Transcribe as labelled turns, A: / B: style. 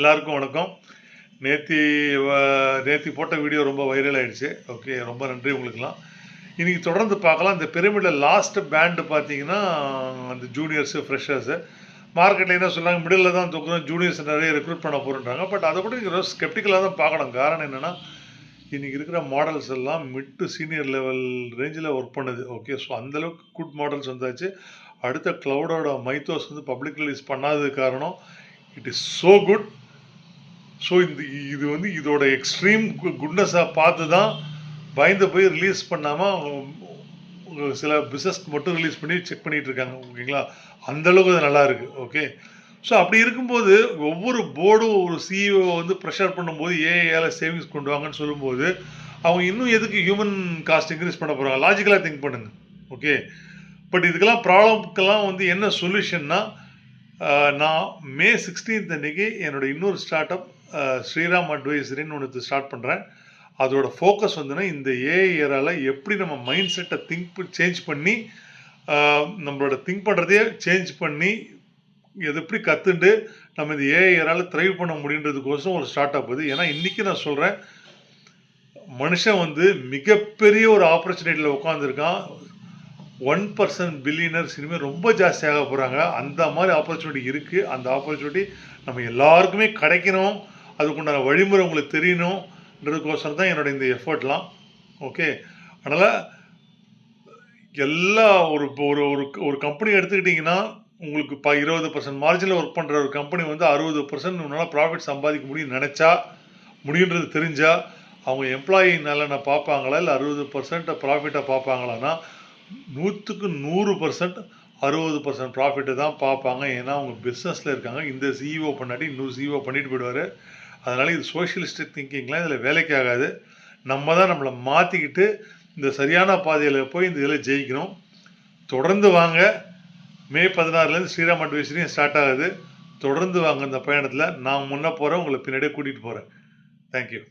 A: எல்லாருக்கும் வணக்கம். நேத்தி நேத்தி போட்ட வீடியோ ரொம்ப வைரல் ஆயிடுச்சு. ஓகே, ரொம்ப நன்றி உங்களுக்குலாம். இன்னைக்கு தொடர்ந்து பார்க்கலாம். இந்த பிரமிடில் லாஸ்ட் பேண்டு பார்த்தீங்கன்னா அந்த ஜூனியர்ஸு ஃப்ரெஷர்ஸு மார்க்கெட்டில் என்ன சொல்கிறாங்க, மிடில் தான் தூக்குறோம், ஜூனியர்ஸ் நிறைய ரெக்ரூட் பண்ண போகிறேன்றாங்க. பட் அதை கூட நீங்கள் ரொம்ப ஸ்கெப்டிக்கலாக தான் பார்க்கணும். காரணம் என்னென்னா, இன்றைக்கி இருக்கிற மாடல்ஸ் எல்லாம் மிட் டு சீனியர் லெவல் ரேஞ்சில் ஒர்க் பண்ணுது. ஓகே, ஸோ அந்தளவுக்கு குட் மாடல்ஸ் வந்தாச்சு. அடுத்த க்ளவுடோட மைத்தோஸ் வந்து பப்ளிக் ரிலீஸ் பண்ணாதது காரணம் it is so good. So இது வந்து இதோட எக்ஸ்ட்ரீம் குட்னஸை பார்த்து தான் பயந்து போய் ரிலீஸ் பண்ணாமல் சில பிஸ்னஸ் மட்டும் ரிலீஸ் பண்ணி செக் பண்ணிகிட்டு இருக்காங்க. ஓகேங்களா, அந்தளவுக்கு அது நல்லா இருக்குது. ஓகே, ஸோ அப்படி இருக்கும்போது ஒவ்வொரு போர்டும் ஒரு சிஇஓ வந்து ப்ரெஷர் பண்ணும்போது ஏஐயால் சேவிங்ஸ் கொண்டு வாங்கன்னு சொல்லும்போது அவங்க இன்னும் எதுக்கு ஹியூமன் காஸ்ட் இன்க்ரீஸ் பண்ண போகிறாங்க? லாஜிக்கலாக திங்க் பண்ணுங்கள். ஓகே, பட் இதுக்கெல்லாம் ப்ராப்ளம்க்கெல்லாம் வந்து என்ன சொல்யூஷன்னா, நான் மே 16 அன்றைக்கி என்னோடய இன்னொரு ஸ்டார்ட் அப் ஸ்ரீராம் அட்வைசரின்னு ஒன்று ஸ்டார்ட் பண்ணுறேன். அதோட ஃபோக்கஸ் வந்துன்னா இந்த ஏஐ ஏரால் எப்படி நம்ம மைண்ட் செட்டை சேஞ்ச் பண்ணி நம்மளோட திங்க் பண்ணுறதையே சேஞ்ச் பண்ணி எது எப்படி கற்றுண்டு நம்ம இந்த ஏஐ ஏரால் த்ரைவ் பண்ண முடியுன்றதுக்கோசம் ஒரு ஸ்டார்ட் அப் இது. ஏன்னா இன்றைக்கி நான் சொல்கிறேன், மனுஷன் வந்து மிகப்பெரிய ஒரு ஆப்பர்ச்சுனிட்டியில் உட்காந்துருக்கான். 1% பில்லியனர்ஸ் இனிமேல் ரொம்ப ஜாஸ்தியாக போகிறாங்க. அந்த மாதிரி ஆப்பர்ச்சுனிட்டி இருக்குது. அந்த ஆப்பர்ச்சுனிட்டி நம்ம எல்லாருக்குமே கிடைக்கணும், அதுக்குண்டான வழிமுறை உங்களுக்கு தெரியணுன்றதுக்கோசரம் தான் என்னோட இந்த எஃபர்ட்லாம். ஓகே, அதனால் எல்லா ஒரு ஒரு ஒரு கம்பெனி எடுத்துக்கிட்டிங்கன்னா உங்களுக்கு 20% மார்ஜினில் ஒர்க் பண்ணுற ஒரு கம்பெனி வந்து 60% உன்னால் ப்ராஃபிட் சம்பாதிக்க முடியும்னு நினச்சா, முடியுன்றது தெரிஞ்சால் அவங்க எம்ப்ளாயி நலனை பார்ப்பாங்களா, இல்லை 60% ப்ராஃபிட்டை பார்ப்பாங்களான்னா 100க்கு 100% 60% ப்ராஃபிட்டை தான் பார்ப்பாங்க. ஏன்னா அவங்க பிஸ்னஸில் இருக்காங்க. இந்த சிஇஓ பண்ணாட்டி இன்னொரு சிஇஓ பண்ணிட்டு போயிடுவார். அதனால் இது சோஷியலிஸ்டிக் திங்கிங்லாம் இதில் வேலைக்கு ஆகாது. நம்ம தான் நம்மளை மாற்றிக்கிட்டு இந்த சரியான பாதையில் போய் இந்த இதில் ஜெயிக்கணும். தொடர்ந்து வாங்க. மே 16 ஸ்ரீராம் அட்வைசரியும் ஸ்டார்ட் ஆகுது. தொடர்ந்து வாங்க இந்த பயணத்தில். நான் முன்னே போகிறேன், உங்களை பின்னாடியே கூட்டிகிட்டு போகிறேன். தேங்க்யூ.